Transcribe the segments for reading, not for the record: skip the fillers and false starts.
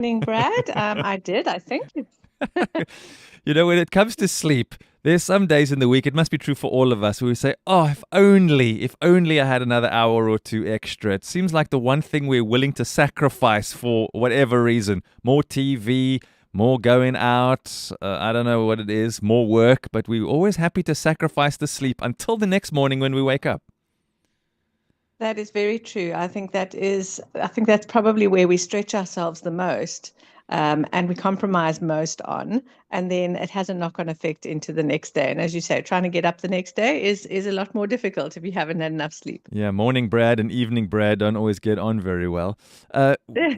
Morning, Brad. I did. I think it's When it comes to sleep, there's some days in the week, it must be true for all of us, where we say, oh, if only I had another hour or two extra. It seems like the one thing we're willing to sacrifice for whatever reason. More TV, more going out, I don't know what it is, more work, but we're always happy to sacrifice the sleep until the next morning when we wake up. that is very true. I think that's probably where we stretch ourselves the most, and we compromise most on, and then it has a knock-on effect into the next day. And as you say, trying to get up the next day is a lot more difficult if you haven't had enough sleep. Yeah, morning Brad and evening Brad don't always get on very well.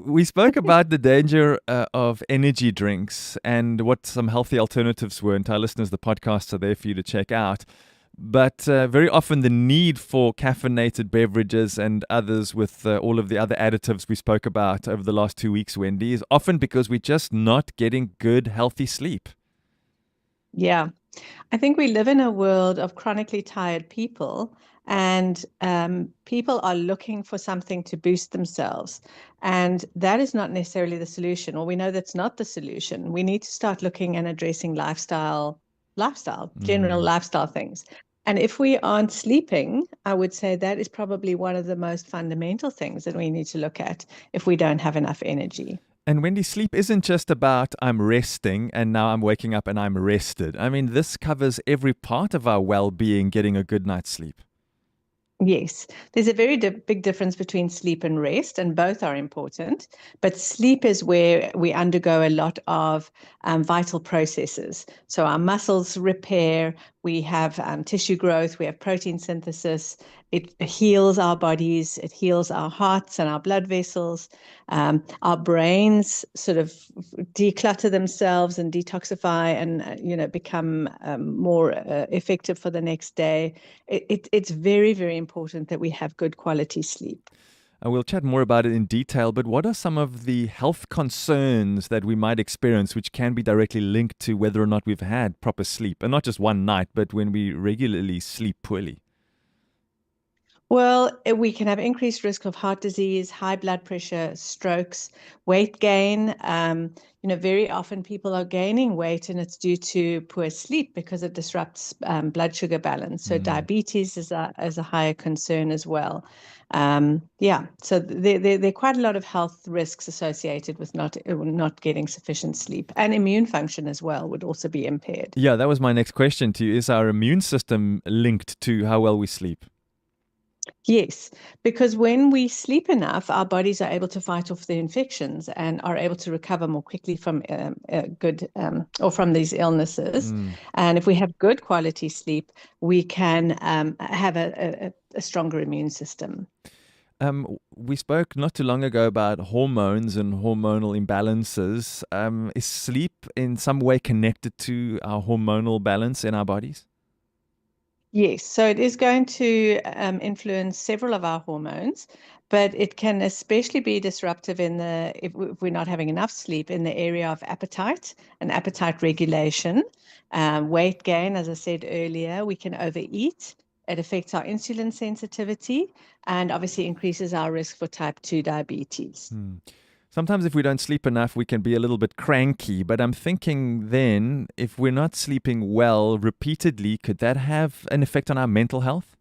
We spoke about the danger of energy drinks and what some healthy alternatives were. And to our listeners, the podcasts are there for you to check out. But very often, the need for caffeinated beverages and others with all of the other additives we spoke about over the last 2 weeks, Wendy, is often because we're just not getting good, healthy sleep. Yeah. I think we live in a world of chronically tired people, and people are looking for something to boost themselves. And that is not necessarily the solution, or we know that's not the solution. We need to start looking and addressing general Mm. lifestyle things. And if we aren't sleeping, I would say that is probably one of the most fundamental things that we need to look at if we don't have enough energy. And Wendy, sleep isn't just about I'm resting and now I'm waking up and I'm rested. I mean, this covers every part of our well being, getting a good night's sleep. Yes, there's a very big difference between sleep and rest, and both are important. But sleep is where we undergo a lot of vital processes. So our muscles repair, we have tissue growth, we have protein synthesis. It heals our bodies, it heals our hearts and our blood vessels. Our brains sort of declutter themselves and detoxify and become more effective for the next day. It's very, very important that we have good quality sleep. We'll chat more about it in detail, but what are some of the health concerns that we might experience which can be directly linked to whether or not we've had proper sleep? And not just one night, but when we regularly sleep poorly. Well, we can have increased risk of heart disease, high blood pressure, strokes, weight gain. Very often people are gaining weight and it's due to poor sleep because it disrupts blood sugar balance. So Mm. diabetes is a higher concern as well. Yeah, so there are quite a lot of health risks associated with not getting sufficient sleep, and immune function as well would also be impaired. Yeah, that was my next question to you. Is our immune system linked to how well we sleep? Yes, because when we sleep enough, our bodies are able to fight off the infections and are able to recover more quickly from good or from these illnesses. Mm. And if we have good quality sleep, we can have a stronger immune system. We spoke not too long ago about hormones and hormonal imbalances. Is sleep in some way connected to our hormonal balance in our bodies? Yes, so it is going to influence several of our hormones, but it can especially be disruptive if we're not having enough sleep in the area of appetite and appetite regulation, weight gain. As I said earlier, we can overeat. It affects our insulin sensitivity and obviously increases our risk for type 2 diabetes. Hmm. Sometimes, if we don't sleep enough, we can be a little bit cranky. But I'm thinking then, if we're not sleeping well repeatedly, could that have an effect on our mental health?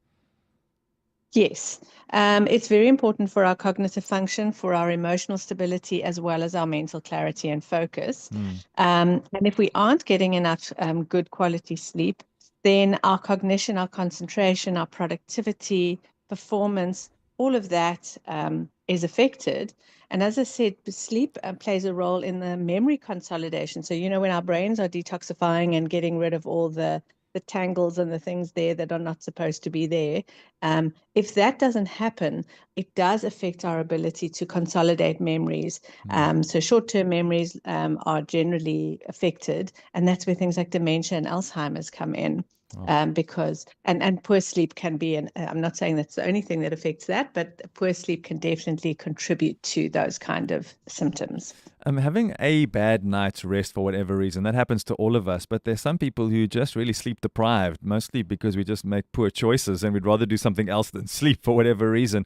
Yes, it's very important for our cognitive function, for our emotional stability, as well as our mental clarity and focus. Hmm. And if we aren't getting enough good quality sleep, then our cognition, our concentration, our productivity, performance, all of that is affected. And as I said, sleep plays a role in the memory consolidation. So, when our brains are detoxifying and getting rid of all the tangles and the things there that are not supposed to be there. If that doesn't happen, it does affect our ability to consolidate memories. Hmm. So short-term memories are generally affected, and that's where things like dementia and Alzheimer's come in. Oh. Because and poor sleep can be, and I'm not saying that's the only thing that affects that, but poor sleep can definitely contribute to those kind of symptoms. Having a bad night's rest for whatever reason, that happens to all of us, but there's some people who just really sleep deprived, mostly because we just make poor choices and we'd rather do something else than sleep for whatever reason.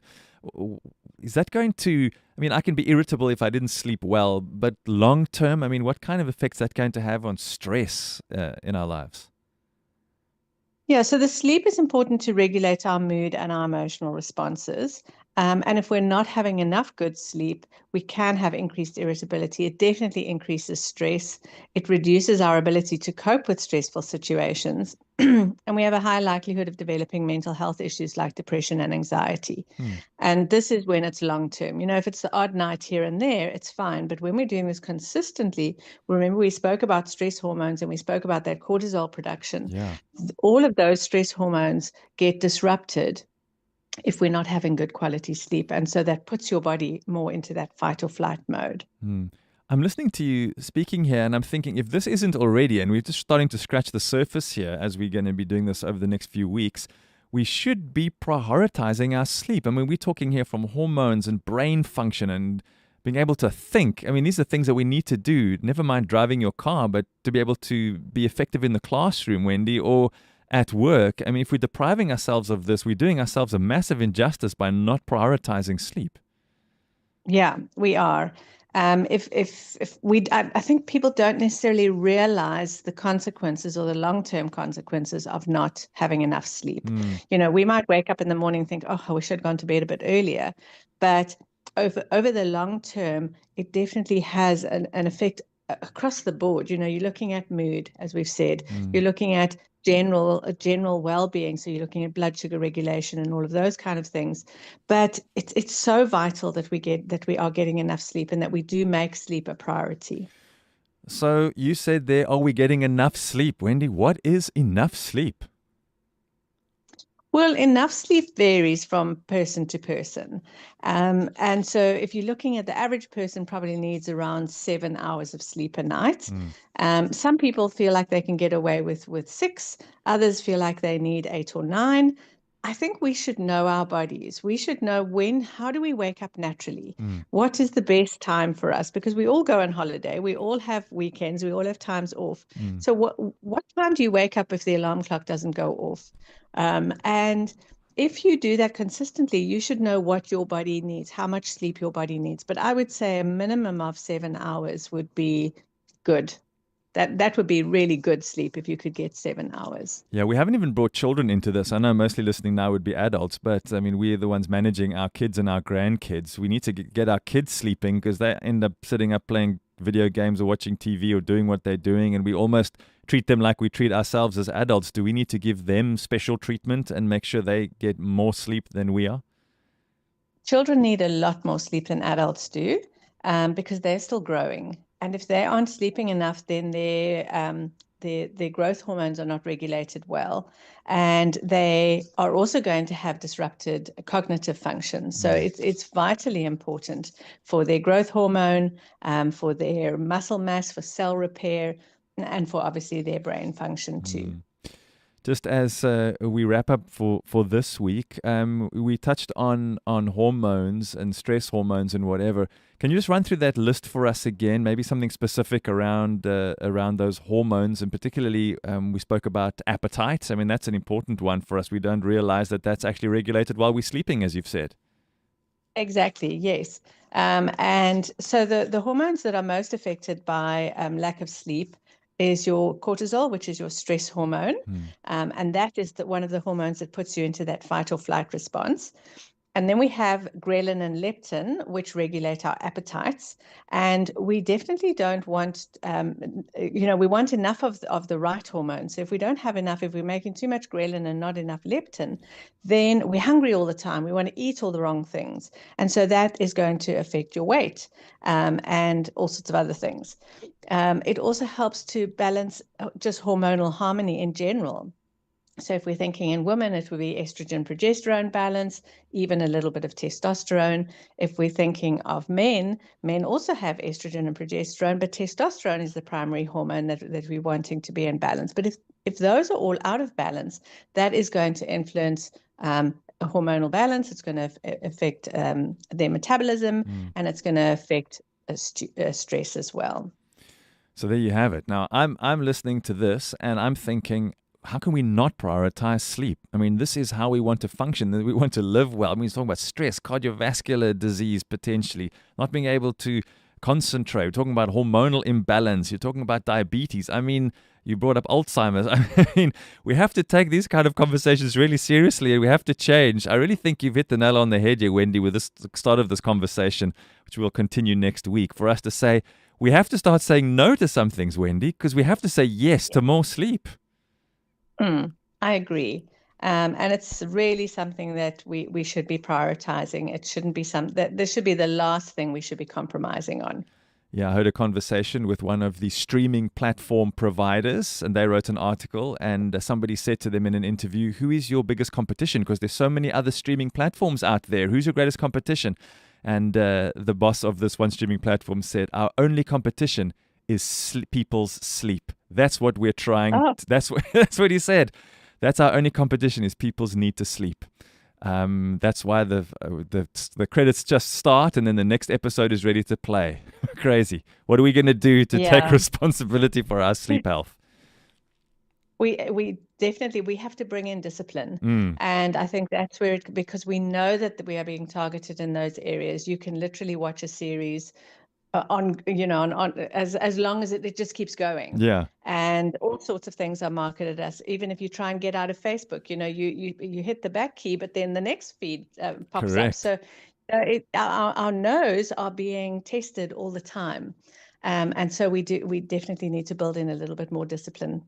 is that going to, I mean, I can be irritable if I didn't sleep well, but long term, I mean, what kind of effects that going to have on stress in our lives? Yeah, so the sleep is important to regulate our mood and our emotional responses. And if we're not having enough good sleep, we can have increased irritability. It definitely increases stress. It reduces our ability to cope with stressful situations. And we have a high likelihood of developing mental health issues like depression and anxiety. Hmm. And this is when it's long term. If it's the odd night here and there, it's fine. But when we're doing this consistently, remember we spoke about stress hormones and we spoke about that cortisol production. Yeah. All of those stress hormones get disrupted if we're not having good quality sleep. And so that puts your body more into that fight or flight mode. Hmm. I'm listening to you speaking here, and I'm thinking if this isn't already, and we're just starting to scratch the surface here as we're going to be doing this over the next few weeks, we should be prioritizing our sleep. I mean, we're talking here from hormones and brain function and being able to think. I mean, these are things that we need to do, never mind driving your car, but to be able to be effective in the classroom, Wendy, or at work. I mean, if we're depriving ourselves of this, we're doing ourselves a massive injustice by not prioritizing sleep. Yeah, we are. If we, I think people don't necessarily realize the consequences or the long-term consequences of not having enough sleep. Mm, We might wake up in the morning and think, oh, I wish I'd gone to bed a bit earlier. But over the long term, it definitely has an effect across the board. You're looking at mood, as we've said. mm. You're looking at general well-being. So you're looking at blood sugar regulation and all of those kind of things. But it's so vital that we are getting enough sleep and that we do make sleep a priority. So you said there, are we getting enough sleep? Wendy, what is enough sleep? Well, enough sleep varies from person to person. And so if you're looking at the average person probably needs around 7 hours of sleep a night. Mm, Some people feel like they can get away with six, others feel like they need 8 or 9. I think we should know our bodies. We should know how do we wake up naturally? mm, What is the best time for us? Because we all go on holiday, we all have weekends, we all have times off. mm. So what time do you wake up if the alarm clock doesn't go off? And if you do that consistently, you should know what your body needs, how much sleep your body needs. But I would say a minimum of 7 hours would be good. That would be really good sleep if you could get 7 hours. Yeah, we haven't even brought children into this. I know mostly listening now would be adults, but I mean, we're the ones managing our kids and our grandkids. We need to get our kids sleeping because they end up sitting up playing video games or watching TV or doing what they're doing, and we almost treat them like we treat ourselves as adults. Do we need to give them special treatment and make sure they get more sleep than we are? Children need a lot more sleep than adults do, because they're still growing. And if they aren't sleeping enough, then their growth hormones are not regulated well. And they are also going to have disrupted cognitive function. So Mm, it's vitally important for their growth hormone, for their muscle mass, for cell repair, and for obviously their brain function too. mm. Just as we wrap up for this week, we touched on hormones and stress hormones and whatever. Can you just run through that list for us again? Maybe something specific around those hormones, and particularly we spoke about appetite. I mean, that's an important one for us. We don't realize that that's actually regulated while we're sleeping, as you've said. Exactly, yes. And so the hormones that are most affected by lack of sleep is your cortisol, which is your stress hormone. Mm, And that is one of the hormones that puts you into that fight or flight response. And then we have ghrelin and leptin, which regulate our appetites. And we definitely don't want, we want enough of the right hormones. So if we don't have enough, if we're making too much ghrelin and not enough leptin, then we're hungry all the time. We want to eat all the wrong things. And so that is going to affect your weight, and all sorts of other things. It also helps to balance just hormonal harmony in general. So if we're thinking in women, it would be estrogen progesterone balance, even a little bit of testosterone. If we're thinking of men, men also have estrogen and progesterone, but testosterone is the primary hormone that we're wanting to be in balance. But if those are all out of balance, that is going to influence a hormonal balance. It's going to affect their metabolism, mm. and it's going to affect stress as well. So there you have it. Now I'm listening to this and I'm thinking, how can we not prioritize sleep? I mean, this is how we want to function. We want to live well. I mean, he's talking about stress, cardiovascular disease potentially, not being able to concentrate. We're talking about hormonal imbalance. You're talking about diabetes. I mean, you brought up Alzheimer's. I mean, we have to take these kind of conversations really seriously, and we have to change. I really think you've hit the nail on the head here, Wendy, with this start of this conversation, which we'll continue next week, for us to say, we have to start saying no to some things, Wendy, because we have to say yes to more sleep. I agree. And it's really something that we should be prioritizing. It shouldn't be that this should be the last thing we should be compromising on. Yeah, I heard a conversation with one of the streaming platform providers, and they wrote an article, and somebody said to them in an interview, who is your biggest competition? Because there's so many other streaming platforms out there. Who's your greatest competition? And the boss of this one streaming platform said, our only competition is people's sleep. That's what we're trying. That's what he said. That's our only competition, is people's need to sleep. That's why the credits just start and then the next episode is ready to play. Crazy. What are we going to do to take responsibility for our sleep health? We definitely have to bring in discipline. And I think that's where because we know that we are being targeted in those areas. You can literally watch a series on as long as it just keeps going. Yeah. And all sorts of things are marketed as, even if you try and get out of Facebook, you hit the back key, but then the next feed pops Correct. up. So our nose are being tested all the time. And so we definitely need to build in a little bit more discipline.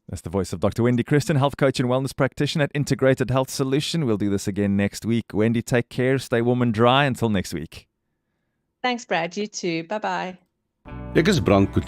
That's the voice of Dr. Wendy Christien, health coach and wellness practitioner at Integrated Health Solution. We'll do this again next week. Wendy, take care. Stay warm and dry. Until next week. Thanks, Brad. You too. Bye-bye. Ek is Branko